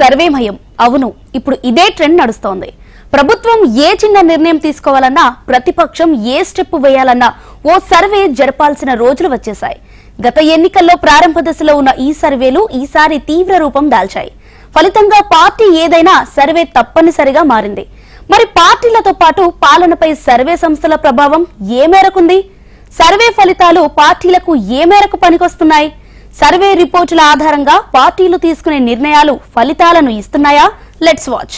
సర్వేమయం. అవును, ఇప్పుడు ఇదే ట్రెండ్ నడుస్తోంది. ప్రభుత్వం ఏ చిన్న నిర్ణయం తీసుకోవాలన్నా, ప్రతిపక్షం ఏ స్టెప్ వేయాలన్నా ఓ సర్వే జరపాల్సిన రోజులు వచ్చేశాయి. గత ఎన్నికల్లో ప్రారంభ దశలో ఉన్న ఈ సర్వేలు ఈసారి తీవ్ర రూపం దాల్చాయి. ఫలితంగా పార్టీ ఏదైనా సర్వే తప్పనిసరిగా మారింది. మరి పార్టీలతో పాటు పాలనపై సర్వే సంస్థల ప్రభావం ఏ మేరకుంది? సర్వే ఫలితాలు పార్టీలకు ఏ మేరకు పనికొస్తున్నాయి? సర్వే రిపోర్టుల ఆధారంగా పార్టీలు తీసుకునే నిర్ణయాలు ఫలితాలను ఇస్తున్నాయా? Let's watch.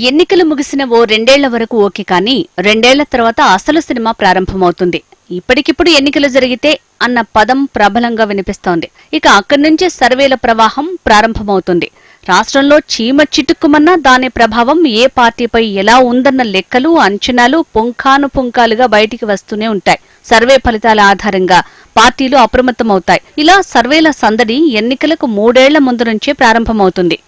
ఎన్నికలు ముగిసిన ఓ 2 ఏళ్ల వరకు ఓకే, కానీ 2 ఏళ్ల తర్వాత అసలు సినిమా ప్రారంభమవుతుంది. ఇప్పటికిప్పుడు ఎన్నికలు జరిగితే అన్న పదం ప్రబలంగా వినిపిస్తోంది. ఇక అక్కడి నుంచే సర్వేల ప్రవాహం ప్రారంభమవుతుంది. రాష్ట్రంలో చీమ చిటుక్కుమన్నా దాని ప్రభావం ఏ పార్టీపై ఎలా ఉందన్న లెక్కలు, అంచనాలు పుంఖానుపుంఖాలుగా బయటికి వస్తూనే ఉంటాయి. సర్వే ఫలితాల ఆధారంగా పార్టీలు అప్రమత్తమవుతాయి. ఇలా సర్వేల సందడి ఎన్నికలకు 3 ఏళ్ల ముందు నుంచే ప్రారంభమవుతుంది.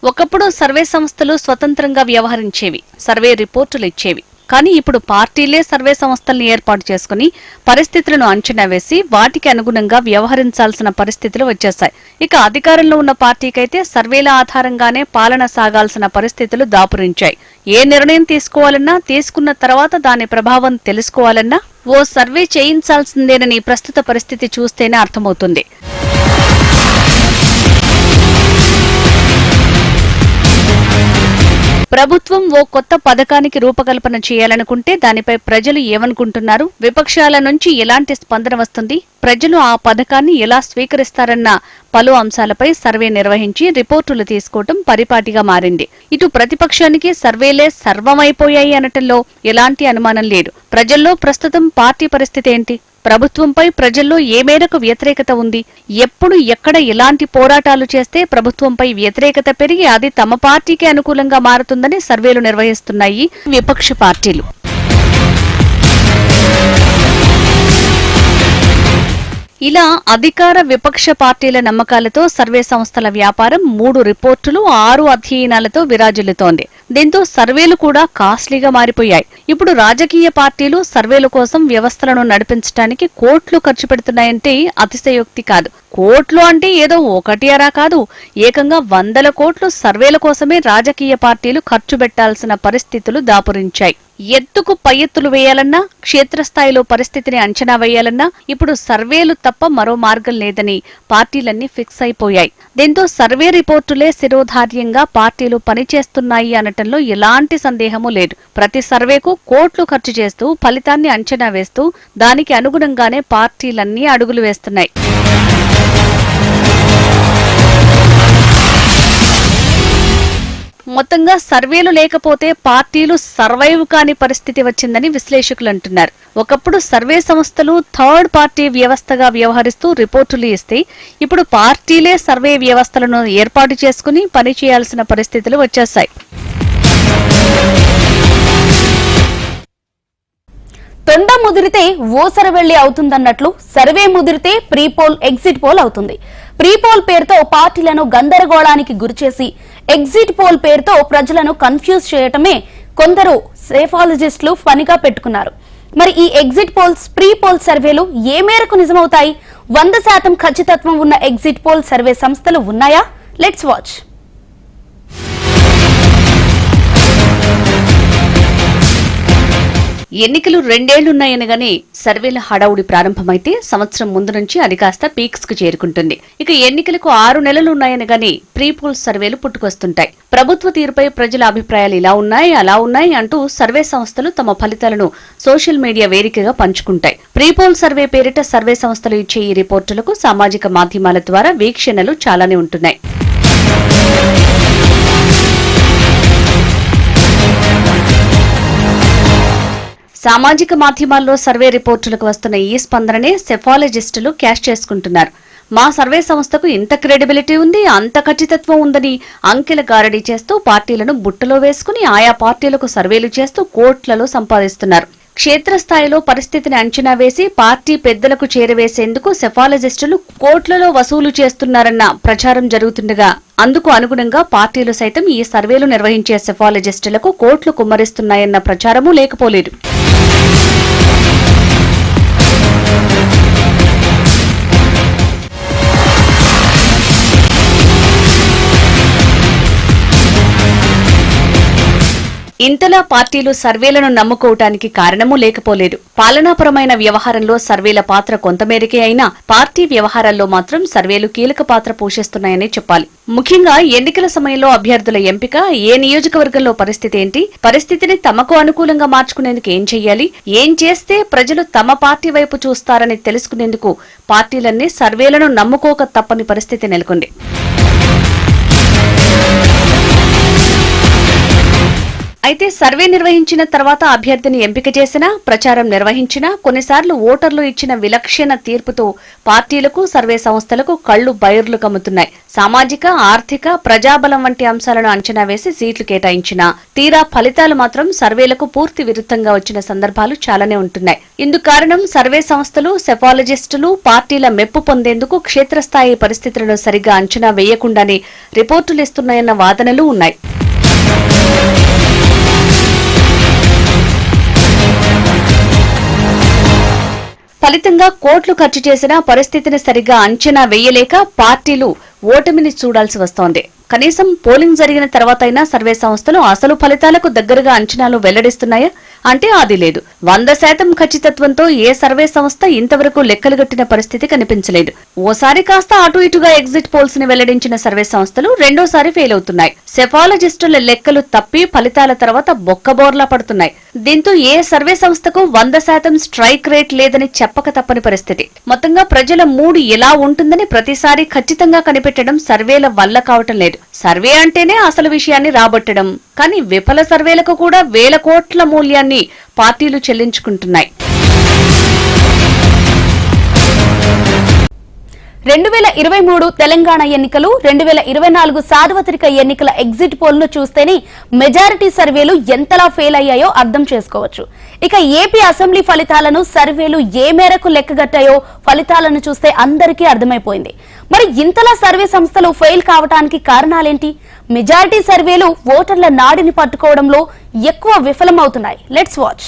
ఒకప్పుడు సర్వే సంస్థలు స్వతంత్రంగా వ్యవహరించేవి, సర్వే రిపోర్టులు ఇచ్చేవి. కానీ ఇప్పుడు పార్టీలే సర్వే సంస్థల్ని ఏర్పాటు చేసుకుని పరిస్థితులను అంచనా వేసి వాటికి అనుగుణంగా వ్యవహరించాల్సిన పరిస్థితులు వచ్చేశాయి. ఇక అధికారంలో ఉన్న పార్టీకైతే సర్వేల ఆధారంగానే పాలన సాగాల్సిన పరిస్థితులు దాపురించాయి. ఏ నిర్ణయం తీసుకోవాలన్నా, తీసుకున్న తర్వాత దాని ప్రభావం తెలుసుకోవాలన్నా ఓ సర్వే చేయించాల్సిందేనని ప్రస్తుత పరిస్థితి చూస్తేనే అర్థమవుతుంది. ప్రభుత్వం ఓ కొత్త పథకానికి రూపకల్పన చేయాలనుకుంటే దానిపై ప్రజలు ఏమనుకుంటున్నారు, విపక్షాల నుంచి ఎలాంటి స్పందన వస్తుంది, ప్రజలు ఆ పథకాన్ని ఎలా స్వీకరిస్తారన్న పలు అంశాలపై సర్వే నిర్వహించి రిపోర్టులు తీసుకోవటం పరిపాటిగా మారింది. ఇటు ప్రతిపక్షానికి సర్వేలే సర్వమైపోయాయి అనటంలో ఎలాంటి అనుమానం లేదు. ప్రజల్లో ప్రస్తుతం పార్టీ పరిస్థితి ఏంటి? ప్రభుత్వంపై ప్రజల్లో ఏ మేరకు వ్యతిరేకత ఉంది? ఎప్పుడు ఎక్కడ ఎలాంటి పోరాటాలు చేస్తే ప్రభుత్వంపై వ్యతిరేకత పెరిగి అది తమ పార్టీకి అనుకూలంగా మారుతుందని సర్వేలు నిర్వహిస్తున్నాయి విపక్ష పార్టీలు. ఇలా అధికార విపక్ష పార్టీల నమ్మకాలతో సర్వే సంస్థల వ్యాపారం 3 రిపోర్టులు 6 అధ్యయనాలతో విరాజిల్లుతోంది. దీంతో సర్వేలు కూడా కాస్ట్లీగా మారిపోయాయి. ఇప్పుడు రాజకీయ పార్టీలు సర్వేల కోసం వ్యవస్థలను నడిపించడానికి కోట్లు ఖర్చు పెడుతున్నాయంటే అతిశయోక్తి కాదు. కోట్లు అంటే ఏదో 1 కాదు, ఏకంగా 100 కోట్లు సర్వేల కోసమే రాజకీయ పార్టీలు ఖర్చు పెట్టాల్సిన పరిస్థితులు దాపురించాయి. ఎత్తుకు పై ఎత్తులు వేయాలన్నా, క్షేత్రస్థాయిలో పరిస్థితిని అంచనా వేయాలన్నా ఇప్పుడు సర్వేలు తప్ప మరో మార్గం లేదని పార్టీలన్నీ ఫిక్స్ అయిపోయాయి. దీంతో సర్వే రిపోర్టులే శిరోధార్యంగా పార్టీలు పనిచేస్తున్నాయి అనటంలో ఎలాంటి సందేహమూ లేదు. ప్రతి సర్వేకు కోట్లు ఖర్చు చేస్తూ ఫలితాన్ని అంచనా వేస్తూ దానికి అనుగుణంగానే పార్టీలన్నీ అడుగులు వేస్తున్నాయి. మొత్తంగా సర్వేలు లేకపోతే పార్టీలు సర్వైవ్ కాని పరిస్థితి వచ్చిందని విశ్లేషకులు అంటున్నారు. ఒకప్పుడు సర్వే సంస్థలు థర్డ్ పార్టీ వ్యవస్థగా వ్యవహరిస్తూ రిపోర్టులు ఇస్తే ఇప్పుడు పార్టీలే సర్వే వ్యవస్థలను ఏర్పాటు చేసుకుని పనిచేయాల్సిన పరిస్థితులు వచ్చేశాయి. తొండ ముదిరితే ఓసర వెళ్లి అవుతుందన్నట్లు సర్వే ముదిరితే ప్రీపోల్, ఎగ్జిట్ పోల్ అవుతుంది. ప్రీపోల్ పేరుతో పార్టీలను గందరగోళానికి గురిచేసి ఎగ్జిట్ పోల్ పేరుతో ప్రజలను కన్ఫ్యూజ్ చేయటమే కొందరు సేఫాలజిస్టులు పనిగా పెట్టుకున్నారు. మరి ఈ ఎగ్జిట్ పోల్స్, ప్రీ పోల్ సర్వేలు ఏ మేరకు నిజమవుతాయి? 100% ఖచ్చితత్వం ఉన్న ఎగ్జిట్ పోల్ సర్వే సంస్థలు ఉన్నాయా? Let's watch. ఎన్నికలు 2 ఏళ్లున్నాయనగానే సర్వేల హడావుడి ప్రారంభమైతే సంవత్సరం ముందు నుంచి అది కాస్త పీక్స్ కు చేరుకుంటుంది. ఇక ఎన్నికలకు 6 నెలలున్నాయనగానే ప్రీపోల్ సర్వేలు పుట్టుకొస్తుంటాయి. ప్రభుత్వ తీరుపై ప్రజల అభిప్రాయాలు ఇలా ఉన్నాయి, అలా ఉన్నాయి అంటూ సర్వే సంస్థలు తమ ఫలితాలను సోషల్ మీడియా వేదికగా పంచుకుంటాయి. ప్రీపోల్ సర్వే పేరిట సర్వే సంస్థలు ఇచ్చే ఈ రిపోర్టులకు సామాజిక మాధ్యమాల ద్వారా వీక్షణలు చాలానే ఉంటున్నాయి. సామాజిక మాధ్యమాల్లో సర్వే రిపోర్టులకు వస్తున్న ఈ స్పందననే సెఫాలజిస్టులు క్యాష్ చేసుకుంటున్నారు. మా సర్వే సంస్థకు ఇంత క్రెడిబిలిటీ ఉంది, అంత ఖచ్చితత్వం ఉందని అంకెల గారడీ చేస్తూ పార్టీలను బుట్టలో వేసుకుని ఆయా పార్టీలకు సర్వేలు చేస్తూ కోట్లలో సంపాదిస్తున్నారు. క్షేత్రస్థాయిలో పరిస్థితిని అంచనా వేసి పార్టీ పెద్దలకు చేరవేసేందుకు సెఫాలజిస్టులు కోట్లలో వసూలు చేస్తున్నారన్న ప్రచారం జరుగుతుండగా అందుకు అనుగుణంగా పార్టీలు సైతం ఈ సర్వేలు నిర్వహించే సెఫాలజిస్టులకు కోట్లు కుమ్మరిస్తున్నాయన్న ప్రచారమూ లేకపోలేదు. ఇంతలా పార్టీలు సర్వేలను నమ్ముకోవటానికి కారణమూ లేకపోలేదు. పాలనాపరమైన వ్యవహారంలో సర్వేల పాత్ర కొంతమేరకే అయినా పార్టీ వ్యవహారాల్లో మాత్రం సర్వేలు కీలక పాత్ర పోషిస్తున్నాయని చెప్పాలి. ముఖ్యంగా ఎన్నికల సమయంలో అభ్యర్థుల ఎంపిక, ఏ నియోజకవర్గంలో పరిస్థితి ఏంటి, పరిస్థితిని తమకు అనుకూలంగా మార్చుకునేందుకు ఏం చెయ్యాలి, ఏం చేస్తే ప్రజలు తమ పార్టీ వైపు చూస్తారని తెలుసుకునేందుకు పార్టీలన్నీ సర్వేలను నమ్ముకోక తప్పని పరిస్థితి నెలకొంది. అయితే సర్వే నిర్వహించిన తర్వాత అభ్యర్థిని ఎంపిక చేసినా, ప్రచారం నిర్వహించినా కొన్నిసార్లు ఓటర్లు ఇచ్చిన విలక్షణ తీర్పుతో పార్టీలకు, సర్వే సంస్థలకు కళ్లు బైర్లు కమ్ముతున్నాయి. సామాజిక, ఆర్థిక, ప్రజాబలం వంటి అంశాలను అంచనా వేసి సీట్లు కేటాయించినా తీరా ఫలితాలు మాత్రం సర్వేలకు పూర్తి విరుద్ధంగా వచ్చిన సందర్భాలు చాలానే ఉంటున్నాయి. ఇందుకు కారణం సర్వే సంస్థలు, సెఫాలజిస్టులు పార్టీల మెప్పు పొందేందుకు క్షేత్రస్థాయి పరిస్థితులను సరిగ్గా అంచనా వేయకుండానే రిపోర్టులు ఇస్తున్నాయన్న వాదనలు ఉన్నాయి. ఫలితంగా కోట్లు ఖర్చు చేసినా పరిస్థితిని సరిగ్గా అంచనా వేయలేక పార్టీలు ఓటమిని చూడాల్సి వస్తోంది. కనీసం పోలింగ్ జరిగిన తర్వాతైనా సర్వే సంస్థలు అసలు ఫలితాలకు దగ్గరగా అంచనాలు వెల్లడిస్తున్నాయా అంటే అది లేదు. 100% ఖచ్చితత్వంతో ఏ సర్వే సంస్థ ఇంతవరకు లెక్కలుగట్టిన పరిస్థితి కనిపించలేదు. ఓసారి కాస్త అటు ఇటుగా ఎగ్జిట్ పోల్స్ ని వెల్లడించిన సర్వే సంస్థలు రెండోసారి ఫెయిల్ అవుతున్నాయి. సెఫాలజిస్టుల లెక్కలు తప్పి ఫలితాల తర్వాత బొక్కబోర్లా పడుతున్నాయి. దీంతో ఏ సర్వే సంస్థకు 100% స్ట్రైక్ రేట్ లేదని చెప్పక తప్పని పరిస్థితి. మొత్తంగా ప్రజల మూడు ఎలా ఉంటుందని ప్రతిసారి ఖచ్చితంగా కనిపెట్టడం సర్వేల వల్ల కావటం లేదు. సర్వే అంటేనే అసలు విషయాన్ని రాబట్టడం, కానీ విఫల సర్వేలకు కూడా వేల కోట్ల మూల్యాన్ని పార్టీలు చెల్లించుకుంటున్నాయి. 2023 తెలంగాణ ఎన్నికలు, 2024 సార్వత్రిక ఎన్నికల ఎగ్జిట్ పోల్ ను చూస్తేనే మెజారిటీ సర్వేలు ఎంతలా ఫెయిల్ అయ్యాయో అర్థం చేసుకోవచ్చు. ఇక ఏపీ అసెంబ్లీ ఫలితాలను సర్వేలు ఏ మేరకు లెక్కగట్టాయో ఫలితాలను చూస్తే అందరికీ అర్థమైపోయింది. మరి ఇంతలా సర్వే సంస్థలు ఫెయిల్ కావటానికి కారణాలేంటి? మెజారిటీ సర్వేలు ఓటర్ల నాడిని పట్టుకోవడంలో ఎక్కువ విఫలమవుతున్నాయి. Let's watch.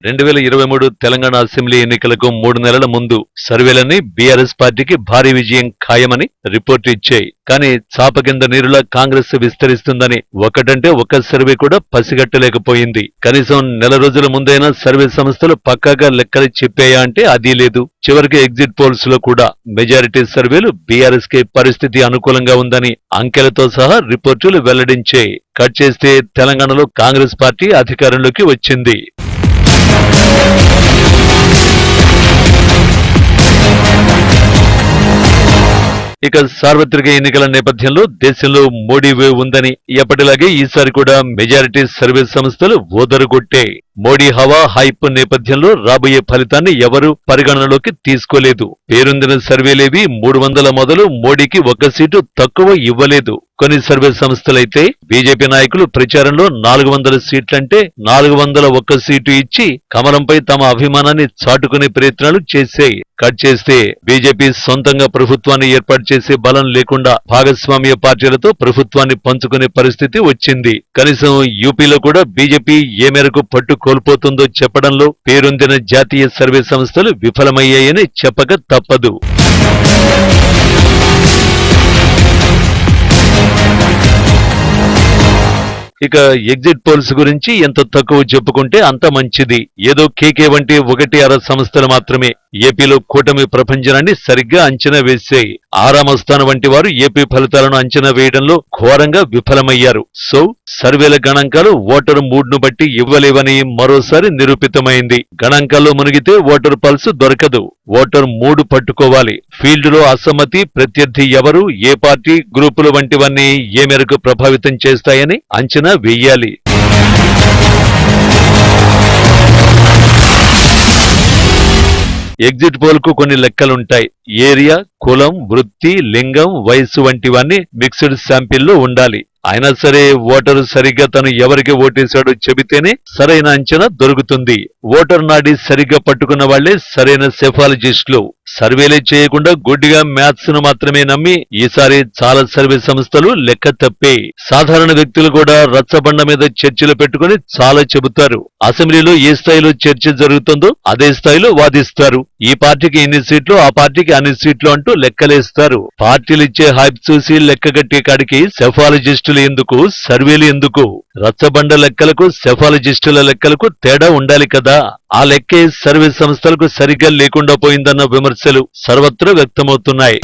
2023 తెలంగాణ అసెంబ్లీ ఎన్నికలకు 3 నెలల ముందు సర్వేలన్నీ బీఆర్ఎస్ పార్టీకి భారీ విజయం ఖాయమని రిపోర్టు ఇచ్చాయి. కానీ చాప కింద నీరులా కాంగ్రెస్ విస్తరిస్తుందని ఒకటంటే ఒక్క సర్వే కూడా పసిగట్టలేకపోయింది. కనీసం నెల రోజుల ముందైనా సర్వే సంస్థలు పక్కాగా లెక్కలు చెప్పాయా అంటే అది లేదు. చివరికి ఎగ్జిట్ పోల్స్ లో కూడా మెజారిటీ సర్వేలు బీఆర్ఎస్ కి పరిస్థితి అనుకూలంగా ఉందని అంకెలతో సహా రిపోర్టులు వెల్లడించాయి. కట్ చేస్తే తెలంగాణలో కాంగ్రెస్ పార్టీ అధికారంలోకి వచ్చింది. ఇక సార్వత్రిక ఎన్నికల నేపథ్యంలో దేశంలో మోడీ వేవ్ ఉందని ఎప్పటిలాగే ఈసారి కూడా మెజారిటీ సర్వే సంస్థలు ఓదరుగొట్టాయి. మోడీ హవా హైప్ నేపథ్యంలో రాబోయే ఫలితాన్ని ఎవరూ పరిగణనలోకి తీసుకోలేదు. పేరొందిన సర్వేలేవి 300 మొదలు మోడీకి 1 సీటు తక్కువ ఇవ్వలేదు. కొన్ని సర్వే సంస్థలైతే బీజేపీ నాయకులు ప్రచారంలో 400 సీట్లంటే 401 సీటు ఇచ్చి కమలంపై తమ అభిమానాన్ని చాటుకునే ప్రయత్నాలు చేశాయి. కట్ చేస్తే బీజేపీ సొంతంగా ప్రభుత్వాన్ని ఏర్పాటు చేసే బలం లేకుండా భాగస్వామ్య పార్టీలతో ప్రభుత్వాన్ని పంచుకునే పరిస్థితి వచ్చింది. కనీసం యూపీలో కూడా బీజేపీ ఏ మేరకు పట్టు కోల్పోతుందో చెప్పడంలో పేరొందిన జాతీయ సర్వే సంస్థలు విఫలమయ్యాయని చెప్పక తప్పదు. ఇక ఎగ్జిట్ పోల్స్ గురించి ఎంత తక్కువ చెప్పుకుంటే అంత మంచిది. ఏదో కేకే వంటి 1-6 సంస్థలు మాత్రమే ఏపీలో కూటమి ప్రపంచాన్ని సరిగ్గా అంచనా వేశాయి. ఆరామస్థానం వంటి వారు ఏపీ ఫలితాలను అంచనా వేయడంలో ఘోరంగా విఫలమయ్యారు. సో సర్వేల గణాంకాలు ఓటరు మూడ్ను బట్టి ఇవ్వలేవని మరోసారి నిరూపితమైంది. గణాంకాల్లో మునిగితే ఓటరు పల్స్ దొరకదు. ఓటర్ మూడు పట్టుకోవాలి. ఫీల్డ్ లో అసమ్మతి, ప్రత్యర్థి ఎవరు, ఏ పార్టీ, గ్రూపులు వంటివన్నీ ఏ మేరకు ప్రభావితం చేస్తాయని అంచనా వేయాలి. ఎగ్జిట్ పోల్ కు కొన్ని లెక్కలుంటాయి. ఏరియా, కులం, వృత్తి, లింగం, వయస్సు వంటివన్నీ మిక్స్డ్ శాంపిల్లో ఉండాలి. అయినా సరే ఓటరు సరిగ్గా తను ఎవరికి ఓటేశాడో చెబితేనే సరైన అంచనా దొరుకుతుంది. ఓటర్ నాడి సరిగ్గా పట్టుకున్న వాళ్లే సరైన సెఫాలజిస్టులు. సర్వేలే చేయకుండా గుడ్డిగా మ్యాథ్స్ ను మాత్రమే నమ్మి ఈసారి చాలా సర్వే సంస్థలు లెక్క తప్పే. సాధారణ వ్యక్తులు కూడా రచ్చబండ మీద చర్చలు పెట్టుకుని చాలా చెబుతారు. అసెంబ్లీలో ఏ స్థాయిలో చర్చ జరుగుతుందో అదే స్థాయిలో వాదిస్తారు. ఈ పార్టీకి ఇన్ని సీట్లు, ఆ పార్టీకి అన్ని సీట్లు అంటూ లెక్కలేస్తారు. పార్టీలిచ్చే హైప్ చూసి లెక్కగట్టే కాడికి సెఫాలజిస్టులు ఎందుకు, సర్వేలు ఎందుకు? రచ్చబండ లెక్కలకు సెఫాలజిస్టుల లెక్కలకు తేడా ఉండాలి కదా. ఆ లెక్కే సర్వే సంస్థలకు సరిగ్గా లేకుండా పోయిందన్న విమర్శలు సర్వత్రా వ్యక్తమవుతున్నాయి.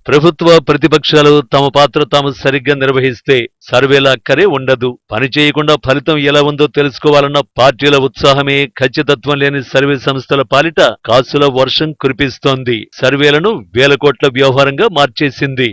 ప్రభుత్వ ప్రతిపక్షాలు తమ పాత్ర తాము సరిగ్గా నిర్వహిస్తే సర్వేల అక్కరే ఉండదు. పని చేయకుండా ఫలితం ఎలా ఉందో తెలుసుకోవాలన్న పార్టీల ఉత్సాహమే ఖచ్చితత్వం లేని సర్వే సంస్థల పాలిట కాసుల వర్షం కురిపిస్తోంది. సర్వేలను వేల కోట్ల వ్యవహారంగా మార్చేసింది.